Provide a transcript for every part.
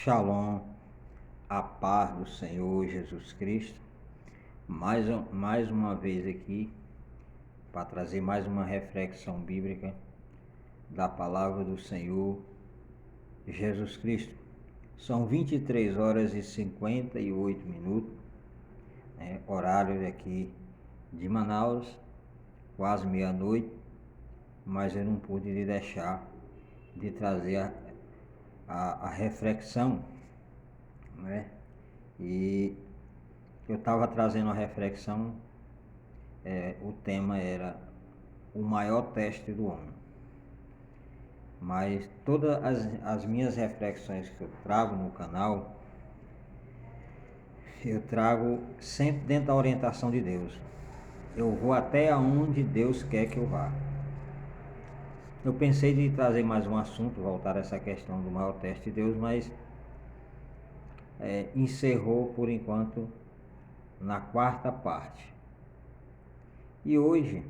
Shalom, a paz do Senhor Jesus Cristo, mais uma vez aqui para trazer mais uma reflexão bíblica da palavra do Senhor Jesus Cristo. São 23 horas e 58 minutos, horário aqui de Manaus, quase meia-noite, mas eu não pude deixar de trazer a reflexão, né? E eu estava trazendo a reflexão, o tema era o maior teste do homem. Mas todas as minhas reflexões que eu trago no canal, eu trago sempre dentro da orientação de Deus. Eu vou até onde Deus quer que eu vá. Eu pensei de trazer mais um assunto, voltar a essa questão do maior teste de Deus, mas encerrou por enquanto na quarta parte. E hoje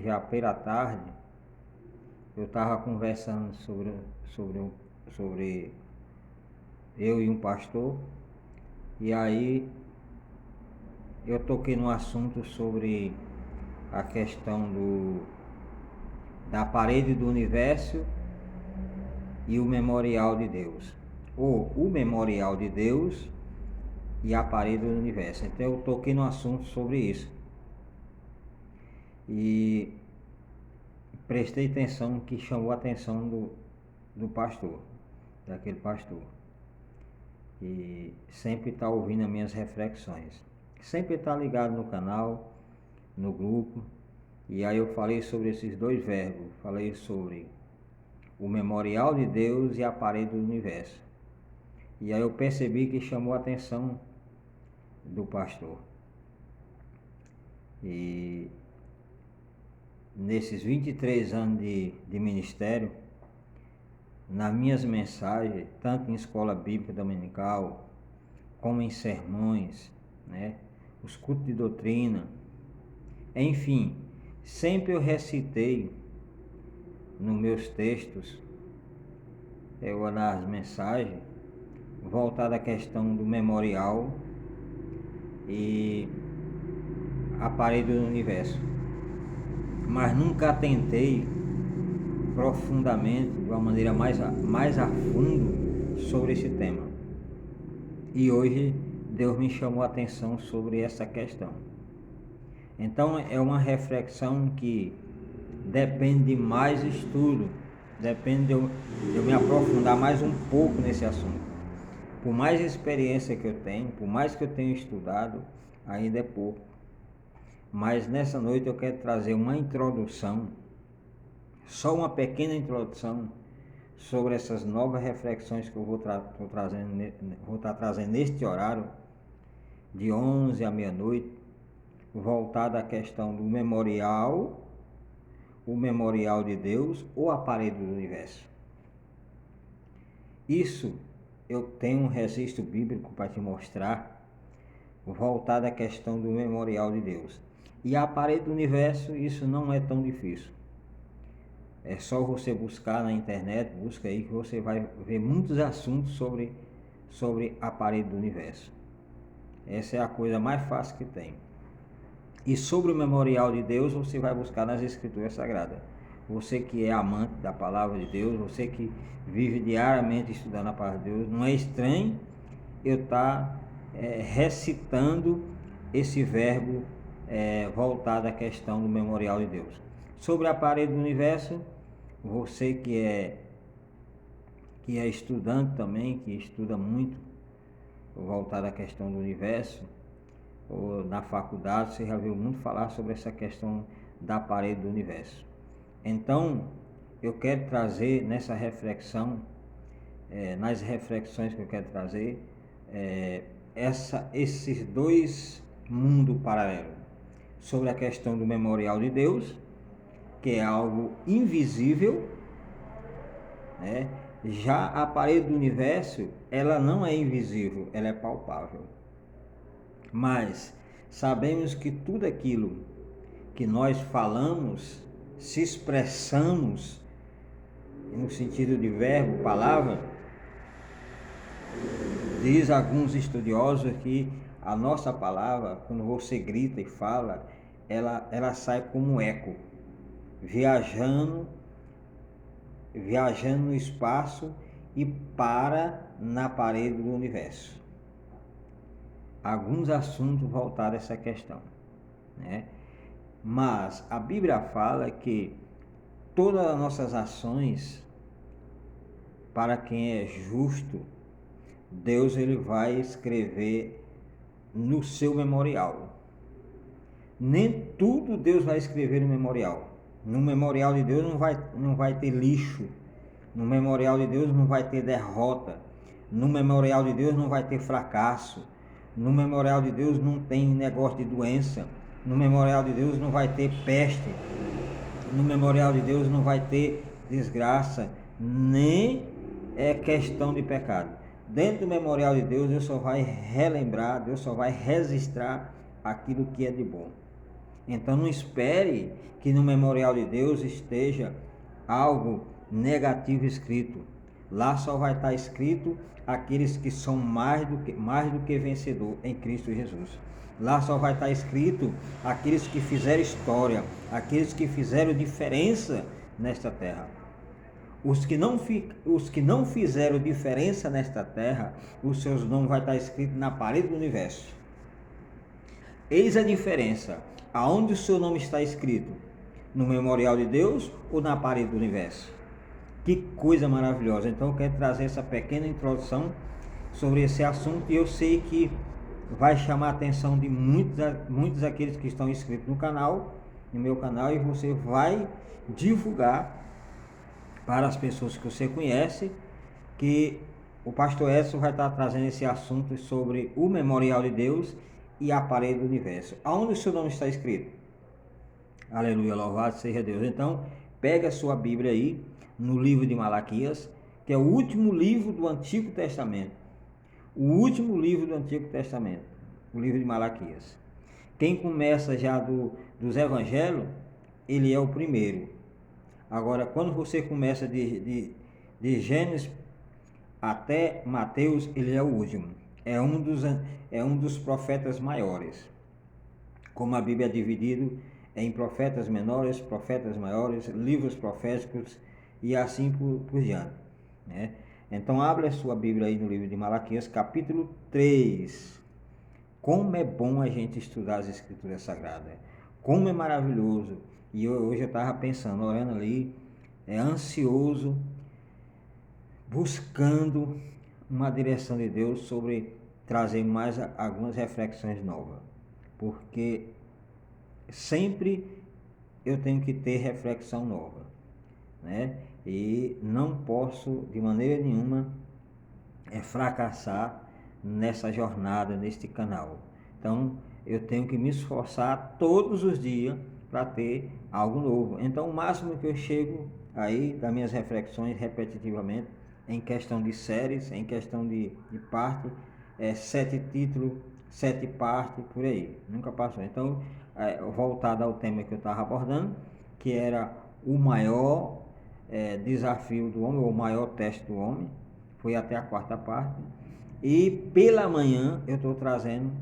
já pela tarde, eu estava conversando sobre eu e um pastor, e aí eu toquei no assunto sobre a questão da parede do universo e o memorial de Deus, ou o memorial de Deus e a parede do universo. Então eu toquei no assunto sobre isso e prestei atenção, que chamou a atenção do pastor, daquele pastor, e sempre está ouvindo as minhas reflexões, sempre está ligado no canal, no grupo. E aí eu falei sobre esses dois verbos, falei sobre o memorial de Deus e a parede do universo. E aí eu percebi que chamou a atenção do pastor. E nesses 23 anos de ministério, nas minhas mensagens, tanto em escola bíblica dominical, como em sermões, os cultos de doutrina, enfim, sempre eu recitei nos meus textos, nas mensagens, voltada à questão do memorial e a parede do universo, mas nunca atentei profundamente, de uma maneira mais a fundo, sobre esse tema. E hoje Deus me chamou a atenção sobre essa questão. Então é uma reflexão que depende de mais estudo, depende de eu me aprofundar mais um pouco nesse assunto. Por mais experiência que eu tenho, por mais que eu tenha estudado, ainda é pouco. Mas nessa noite eu quero trazer uma introdução, só uma pequena introdução, sobre essas novas reflexões que eu vou estar trazendo neste horário, de 11 à meia-noite, voltada à questão do memorial, o memorial de Deus ou a parede do universo. Isso eu tenho um registro bíblico para te mostrar, voltado à questão do memorial de Deus. E a parede do universo, isso não é tão difícil. É só você buscar na internet, busca aí que você vai ver muitos assuntos sobre a parede do universo. Essa é a coisa mais fácil que tem. E sobre o memorial de Deus, você vai buscar nas Escrituras Sagradas. Você que é amante da palavra de Deus, você que vive diariamente estudando a palavra de Deus, não é estranho eu estar recitando esse verbo voltado à questão do memorial de Deus. Sobre a parede do universo, você que é estudante também, que estuda muito, voltado à questão do universo, ou na faculdade, você já viu muito falar sobre essa questão da parede do universo. Então, eu quero trazer nessa reflexão, nas reflexões que eu quero trazer, esses dois mundos paralelos, sobre a questão do memorial de Deus, que é algo invisível, já a parede do universo, ela não é invisível, ela é palpável. Mas sabemos que tudo aquilo que nós falamos, se expressamos no sentido de verbo, palavra, Diz alguns estudiosos que a nossa palavra, quando você grita e fala, ela sai como um eco, viajando no espaço e para na parede do universo. Alguns assuntos voltados a essa questão, né? Mas a Bíblia fala que todas as nossas ações, para quem é justo, Deus ele vai escrever no seu memorial. Nem tudo Deus vai escrever no memorial. No memorial de Deus não vai ter lixo. No memorial de Deus não vai ter derrota. No memorial de Deus não vai ter fracasso. No memorial de Deus não tem negócio de doença. No memorial de Deus não vai ter peste. No memorial de Deus não vai ter desgraça, nem questão de pecado. Dentro do memorial de Deus, Deus só vai relembrar, Deus só vai registrar aquilo que é de bom. Então não espere que no memorial de Deus esteja algo negativo escrito. Lá só vai estar escrito aqueles que são mais do que vencedor em Cristo Jesus. Lá só vai estar escrito aqueles que fizeram história, aqueles que fizeram diferença nesta terra. Os que não fizeram diferença nesta terra, os seus nomes vai estar escrito na parede do universo. Eis a diferença. Aonde o seu nome está escrito? No memorial de Deus ou na parede do universo? Que coisa maravilhosa. Então eu quero trazer essa pequena introdução sobre esse assunto, e eu sei que vai chamar a atenção de muitos aqueles que estão inscritos no canal, no meu canal, e você vai divulgar para as pessoas que você conhece que o pastor Edson vai estar trazendo esse assunto sobre o memorial de Deus e a parede do universo. Aonde o seu nome está escrito? Aleluia, louvado seja Deus. Então, pega a sua Bíblia aí, no livro de Malaquias, que é o último livro do Antigo Testamento. O último livro do Antigo Testamento, o livro de Malaquias. Quem começa já dos evangelhos, ele é o primeiro. Agora, quando você começa de Gênesis até Mateus, ele é o último. É um dos profetas maiores. Como a Bíblia é dividida em profetas menores, profetas maiores, livros proféticos e assim por diante, né? Então, abra a sua Bíblia aí no livro de Malaquias, capítulo 3. Como é bom a gente estudar as Escrituras Sagradas. Como é maravilhoso. E hoje eu estava pensando, orando ali, ansioso, buscando uma direção de Deus sobre trazer mais algumas reflexões novas. Porque sempre eu tenho que ter reflexão nova, né? E não posso de maneira nenhuma fracassar nessa jornada, neste canal. Então eu tenho que me esforçar todos os dias para ter algo novo. Então o máximo que eu chego aí das minhas reflexões repetitivamente, em questão de séries, em questão de parte, 7 títulos, 7 partes, por aí, nunca passou. Então, voltado ao tema que eu estava abordando, que era o maior desafio do homem, ou o maior teste do homem, foi até a 4ª parte. E pela manhã eu estou trazendo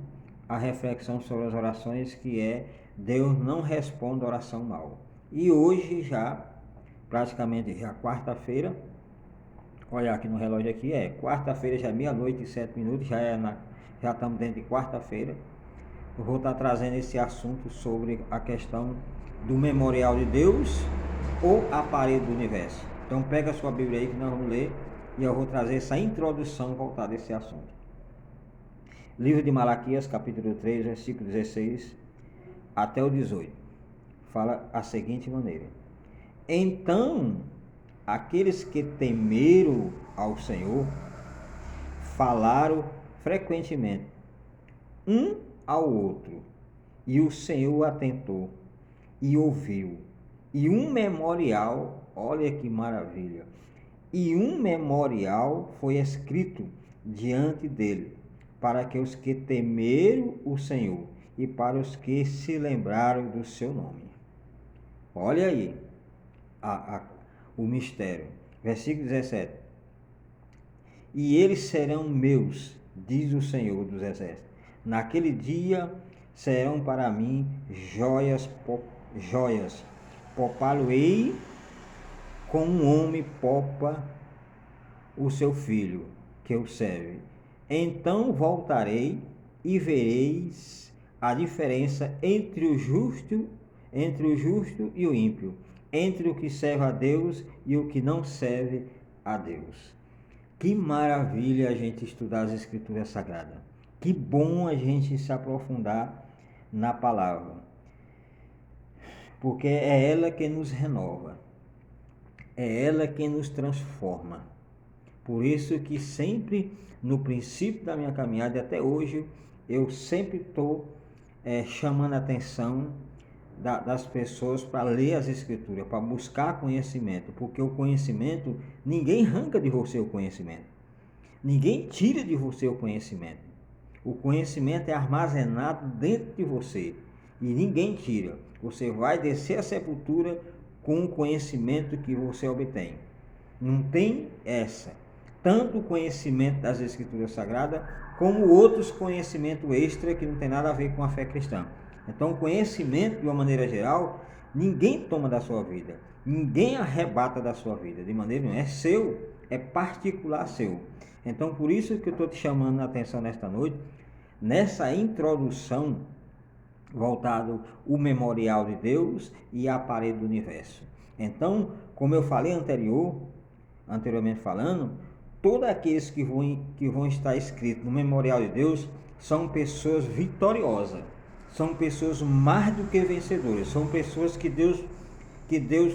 a reflexão sobre as orações, que é Deus não responde oração mal. E hoje já, praticamente já quarta-feira, olha aqui no relógio aqui, quarta-feira, já é 00:07, já estamos dentro de quarta-feira. Eu vou estar trazendo esse assunto sobre a questão do memorial de Deus ou a parede do universo. Então pega a sua Bíblia aí que nós vamos ler, e eu vou trazer essa introdução voltada a esse assunto. Livro de Malaquias, capítulo 3, versículo 16 até o 18. Fala a seguinte maneira: Então aqueles que temeram ao Senhor falaram frequentemente um ao outro, e o Senhor atentou e ouviu. E um memorial, olha que maravilha, e um memorial foi escrito diante dele, para que os que temeram o Senhor e para os que se lembraram do seu nome. Olha aí o mistério. Versículo 17. E eles serão meus, diz o Senhor dos Exércitos. Naquele dia serão para mim joias, popá-lo-ei como um homem popa o seu filho, que o serve. Então voltarei e vereis a diferença entre o justo e o ímpio, entre o que serve a Deus e o que não serve a Deus. Que maravilha a gente estudar as Escrituras Sagradas. Que bom a gente se aprofundar na palavra. Porque é ela que nos renova. É ela que nos transforma. Por isso que sempre, no princípio da minha caminhada, até hoje, eu sempre estou chamando a atenção das pessoas para ler as Escrituras, para buscar conhecimento, porque o conhecimento, ninguém arranca de você o conhecimento, ninguém tira de você o conhecimento. O conhecimento é armazenado dentro de você e ninguém tira. Você vai descer a sepultura com o conhecimento que você obtém. Não tem essa. Tanto o conhecimento das Escrituras Sagradas, como outros conhecimentos extra que não tem nada a ver com a fé cristã. Então, o conhecimento, de uma maneira geral, ninguém toma da sua vida, ninguém arrebata da sua vida, de maneira nenhuma. É seu, é particular seu. Então, por isso que eu estou te chamando a atenção nesta noite, nessa introdução, voltado o memorial de Deus e a parede do universo. Então, como eu falei anteriormente falando, todos aqueles que vão estar escritos no memorial de Deus são pessoas vitoriosas, são pessoas mais do que vencedoras, são pessoas que Deus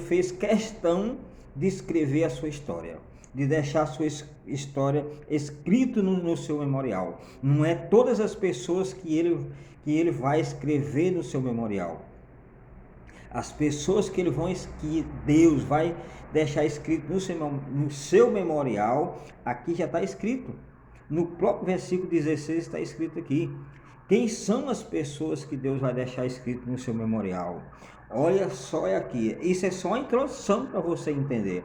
fez questão de escrever a sua história, de deixar a sua história escrita no seu memorial. Não é todas as pessoas que ele vai escrever no seu memorial. As pessoas que Deus vai deixar escrito no seu memorial, aqui já está escrito. No próprio versículo 16 está escrito aqui. Quem são as pessoas que Deus vai deixar escrito no seu memorial? Olha só aqui, isso é só a introdução para você entender.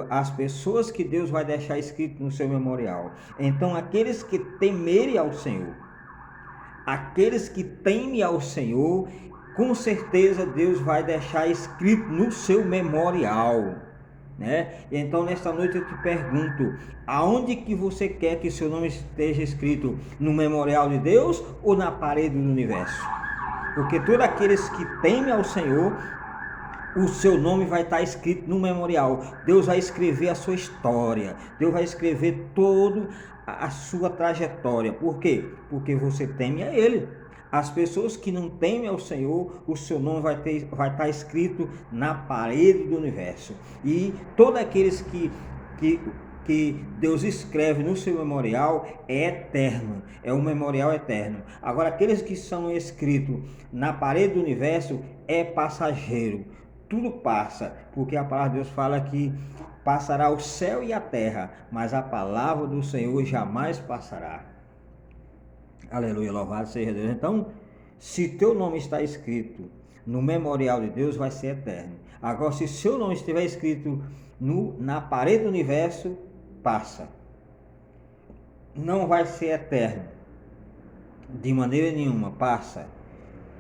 As pessoas que Deus vai deixar escrito no seu memorial. Então, aqueles que temerem ao Senhor, com certeza Deus vai deixar escrito no seu memorial, né? E então nesta noite eu te pergunto, aonde que você quer que seu nome esteja escrito? No memorial de Deus ou na parede do universo? Porque todos aqueles que temem ao Senhor, o seu nome vai estar escrito no memorial. Deus vai escrever a sua história, Deus vai escrever toda a sua trajetória. Por quê? Porque você teme a Ele. As pessoas que não temem ao Senhor, o seu nome vai estar escrito na parede do universo. E todos aqueles que Deus escreve no seu memorial é eterno, é um memorial eterno. Agora, aqueles que são escritos na parede do universo é passageiro. Tudo passa, porque a palavra de Deus fala que passará o céu e a terra, mas a palavra do Senhor jamais passará. Aleluia, louvado seja Deus. Então, se teu nome está escrito no memorial de Deus, vai ser eterno. Agora, se seu nome estiver escrito na parede do universo, passa. Não vai ser eterno. De maneira nenhuma, passa.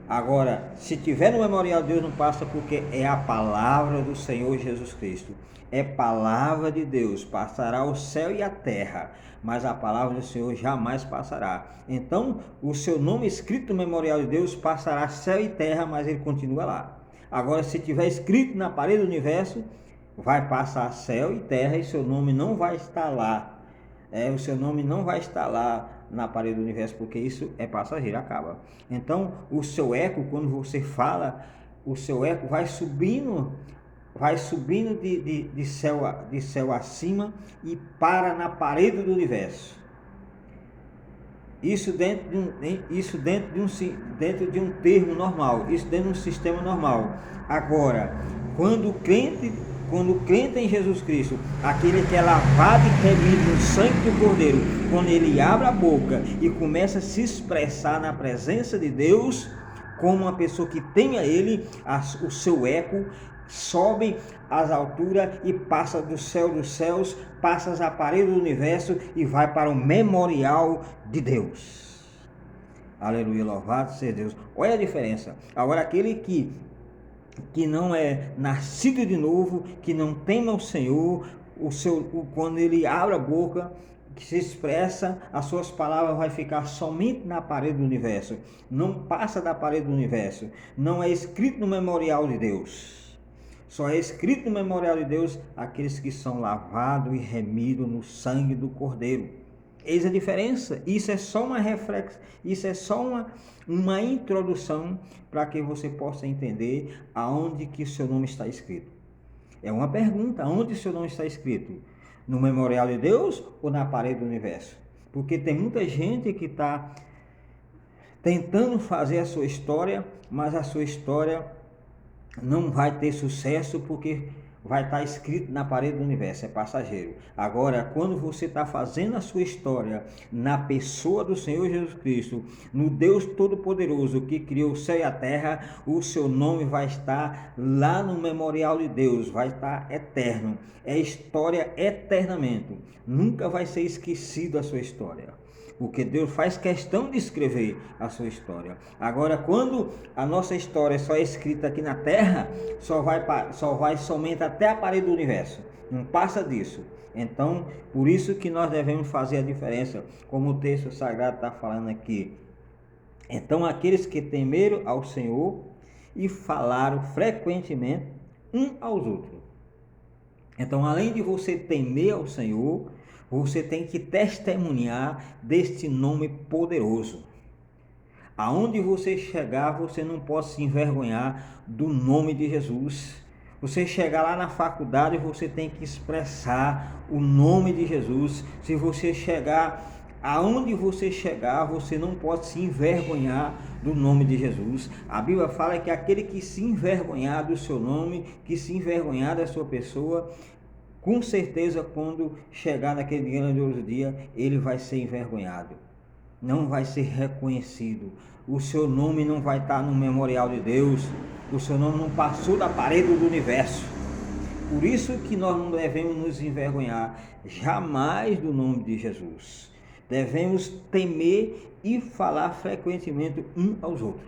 Agora, se tiver no memorial de Deus, não passa, porque é a palavra do Senhor Jesus Cristo. É palavra de Deus, passará o céu e a terra, mas a palavra do Senhor jamais passará. Então, o seu nome escrito no memorial de Deus passará céu e terra, mas ele continua lá. Agora, se tiver escrito na parede do universo, vai passar céu e terra e seu nome não vai estar lá. O seu nome não vai estar lá na parede do universo, porque isso é passageiro, acaba. Então, o seu eco, quando você fala, o seu eco vai subindo de céu acima e para na parede do universo. Isso dentro de um termo normal, isso dentro de um sistema normal. Agora, quando o crente em Jesus Cristo, aquele que é lavado e remido no sangue do Cordeiro, quando ele abre a boca e começa a se expressar na presença de Deus, como uma pessoa que teme a Ele, o seu eco sobe às alturas e passa do céu dos céus, passa as paredes do universo e vai para o memorial de Deus. Aleluia, louvado seja Deus. Olha a diferença. Agora aquele que não é nascido de novo, que não teme ao Senhor, quando ele abre a boca, que se expressa, as suas palavras vai ficar somente na parede do universo, não passa da parede do universo, não é escrito no memorial de Deus. Só é escrito no memorial de Deus aqueles que são lavados e remidos no sangue do Cordeiro. Eis a diferença. Isso é só uma reflexão, isso é só uma introdução para que você possa entender aonde que o seu nome está escrito. É uma pergunta, aonde o seu nome está escrito? No memorial de Deus ou na parede do universo? Porque tem muita gente que está tentando fazer a sua história, mas a sua história não vai ter sucesso porque vai estar escrito na parede do universo, é passageiro. Agora, quando você está fazendo a sua história na pessoa do Senhor Jesus Cristo, no Deus Todo-Poderoso que criou o céu e a terra, o seu nome vai estar lá no memorial de Deus, vai estar eterno. É história eternamente. Nunca vai ser esquecido a sua história, porque Deus faz questão de escrever a sua história. Agora, quando a nossa história só é escrita aqui na terra, só vai somente até a parede do universo, não passa disso. Então, por isso que nós devemos fazer a diferença, como o texto sagrado está falando aqui. Então, aqueles que temeram ao Senhor e falaram frequentemente um aos outros. Então, além de você temer ao Senhor, você tem que testemunhar deste nome poderoso. Aonde você chegar, você não pode se envergonhar do nome de Jesus. Você chegar lá na faculdade, você tem que expressar o nome de Jesus. Se você chegar aonde você chegar, você não pode se envergonhar do nome de Jesus. A Bíblia fala que aquele que se envergonhar do seu nome, que se envergonhar da sua pessoa, com certeza quando chegar naquele grandioso dia, ele vai ser envergonhado, não vai ser reconhecido, o seu nome não vai estar no memorial de Deus, o seu nome não passou da parede do universo. Por isso que nós não devemos nos envergonhar jamais do nome de Jesus. Devemos temer e falar frequentemente um aos outros.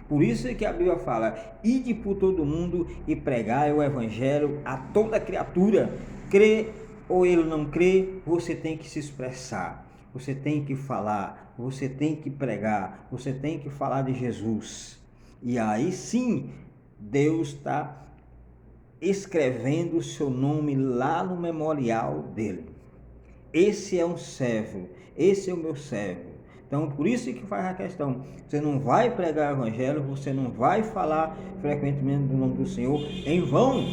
Por isso é que a Bíblia fala: ide por todo mundo e pregai o evangelho a toda criatura. Crê ou ele não crê, você tem que se expressar, você tem que falar, você tem que pregar, você tem que falar de Jesus. E aí sim, Deus está escrevendo o seu nome lá no memorial dele. Esse é um servo, esse é o meu servo. Então, por isso que faz a questão. Você não vai pregar o evangelho, você não vai falar frequentemente do nome do Senhor em vão,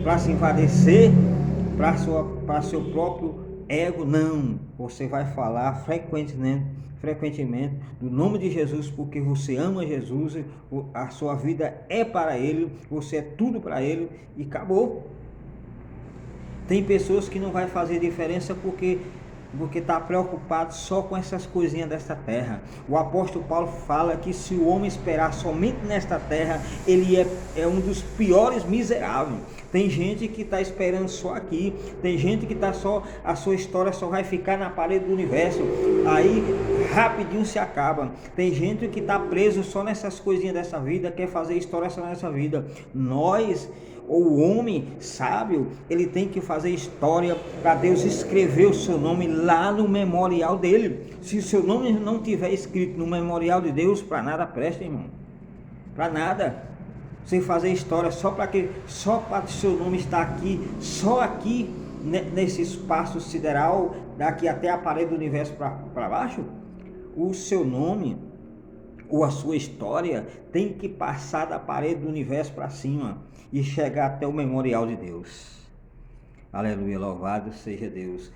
para se envadecer, para seu próprio ego, não. Você vai falar frequentemente do nome de Jesus, porque você ama Jesus, a sua vida é para Ele, você é tudo para Ele e acabou. Tem pessoas que não vai fazer diferença porque está preocupado só com essas coisinhas desta terra. O apóstolo Paulo fala que se o homem esperar somente nesta terra, ele é um dos piores miseráveis. Tem gente que está esperando só aqui, tem gente que está só, a sua história só vai ficar na parede do universo, aí rapidinho se acaba. Tem gente que está preso só nessas coisinhas dessa vida, quer fazer história só nessa vida. Nós, ou o homem sábio, ele tem que fazer história para Deus escrever o seu nome lá no memorial dele. Se o seu nome não tiver escrito no memorial de Deus, para nada presta, irmão. Para nada. Você fazer história só para o seu nome estar aqui, só aqui nesse espaço sideral, daqui até a parede do universo para baixo, o seu nome ou a sua história tem que passar da parede do universo para cima e chegar até o memorial de Deus. Aleluia, louvado seja Deus.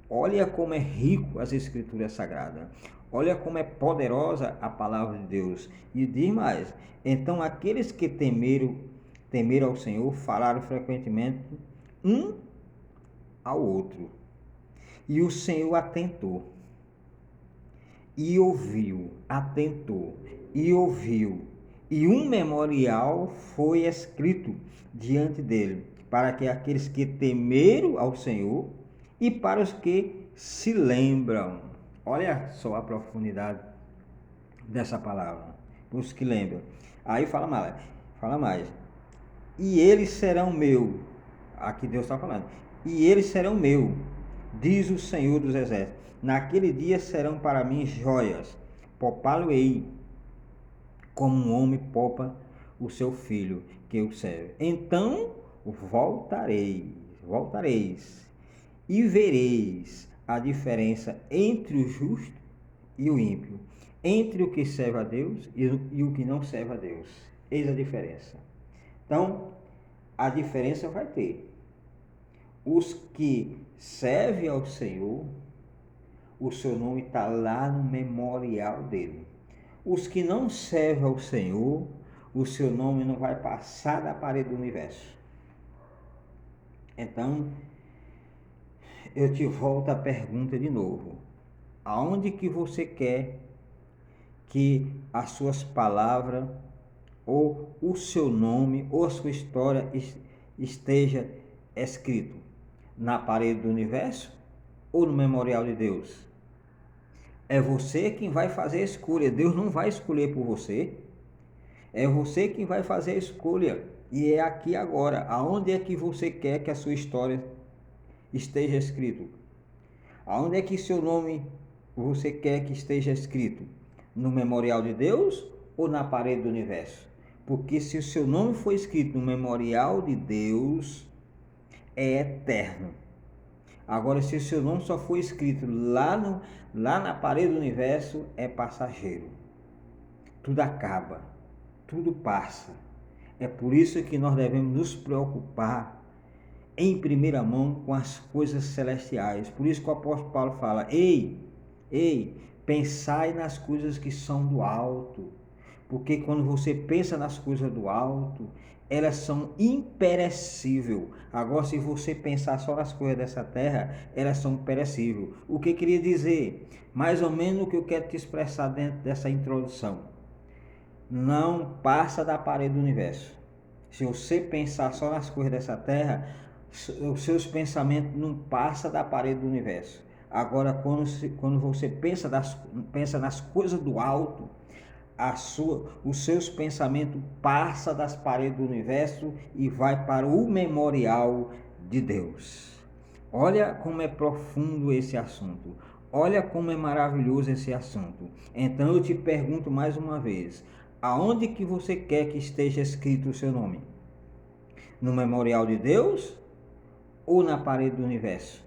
Olha como é rico as escrituras sagradas. Olha como é poderosa a palavra de Deus. E diz mais: então aqueles que temeram ao Senhor falaram frequentemente um ao outro. E o Senhor atentou e ouviu, atentou e ouviu e um memorial foi escrito diante dele, para que aqueles que temeram ao Senhor e para os que se lembram. Olha só a profundidade dessa palavra. Os que lembram. Aí fala mais. E eles serão meu. Aqui Deus está falando. E eles serão meu, diz o Senhor dos Exércitos. Naquele dia serão para mim joias. Poupá-lo-ei, como um homem poupa o seu filho que o serve. Então voltareis e vereis a diferença entre o justo e o ímpio, entre o que serve a Deus e o que não serve a Deus. Eis a diferença. Então, a diferença vai ter. Os que servem ao Senhor, o seu nome está lá no memorial dele. Os que não servem ao Senhor, o seu nome não vai passar da parede do universo. Então, eu te volto a pergunta de novo. Aonde que você quer que as suas palavras, ou o seu nome, ou a sua história esteja escrito? Na parede do universo ou no memorial de Deus? É você quem vai fazer a escolha. Deus não vai escolher por você. É você quem vai fazer a escolha. E é aqui agora. Aonde é que você quer que a sua história esteja escrito? Aonde é que seu nome você quer que esteja escrito? No memorial de Deus ou na parede do universo? Porque se o seu nome for escrito no memorial de Deus, é eterno. Agora, se o seu nome só for escrito lá na parede do universo, é passageiro. Tudo acaba, tudo passa. É por isso que nós devemos nos preocupar em primeira mão com as coisas celestiais. Por isso que o apóstolo Paulo fala: ei, pensai nas coisas que são do alto. Porque quando você pensa nas coisas do alto, elas são imperecíveis. Agora, se você pensar só nas coisas dessa terra, elas são perecíveis. O que queria dizer? Mais ou menos o que eu quero te expressar dentro dessa introdução. Não passa da parede do universo. Se você pensar só nas coisas dessa terra, os seus pensamentos não passam da parede do universo. Agora, quando você pensa nas coisas do alto, os seus pensamentos passam das paredes do universo e vai para o memorial de Deus. Olha como é profundo esse assunto. Olha como é maravilhoso esse assunto. Então eu te pergunto mais uma vez: aonde que você quer que esteja escrito o seu nome? No memorial de Deus ou na parede do universo?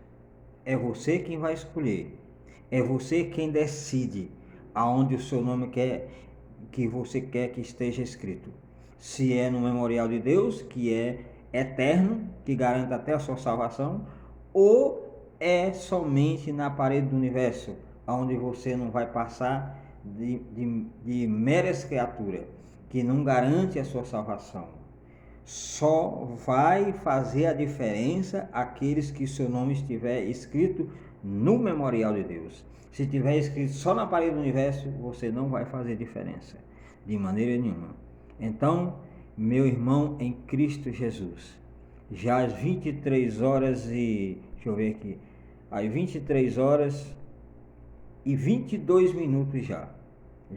É você quem vai escolher. É você quem decide aonde o seu nome que você quer que esteja escrito. Se é no memorial de Deus, que é eterno, que garante até a sua salvação, ou é somente na parede do universo, onde você não vai passar de meras criaturas, que não garante a sua salvação. Só vai fazer a diferença aqueles que seu nome estiver escrito no memorial de Deus. Se estiver escrito só na parede do universo, você não vai fazer diferença, de maneira nenhuma. Então, meu irmão em Cristo Jesus, já às 23 horas e... deixa eu ver aqui. Às 23 horas e 22 minutos já.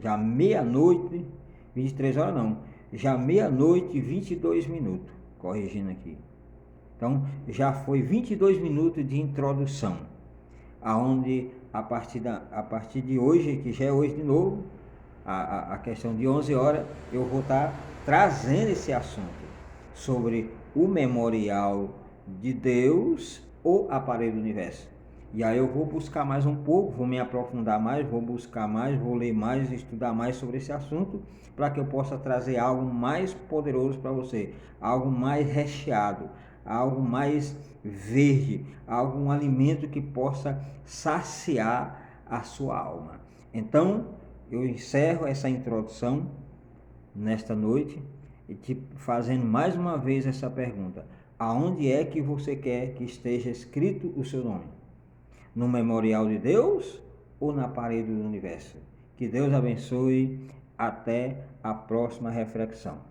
Já meia-noite, 23 horas não. Já meia-noite e 22 minutos. Corrigindo aqui. Então, já foi 22 minutos de introdução. Aonde a partir de hoje, que já é hoje de novo, a questão de 11 horas, eu vou estar trazendo esse assunto sobre o memorial de Deus ou a parede do universo. E aí eu vou buscar mais um pouco, vou me aprofundar mais, vou buscar mais, vou ler mais, estudar mais sobre esse assunto, para que eu possa trazer algo mais poderoso para você, algo mais recheado, algo mais verde, um alimento que possa saciar a sua alma. Então, eu encerro essa introdução nesta noite e te fazendo mais uma vez essa pergunta: aonde é que você quer que esteja escrito o seu nome? No memorial de Deus ou na parede do universo? Que Deus abençoe. Até a próxima reflexão.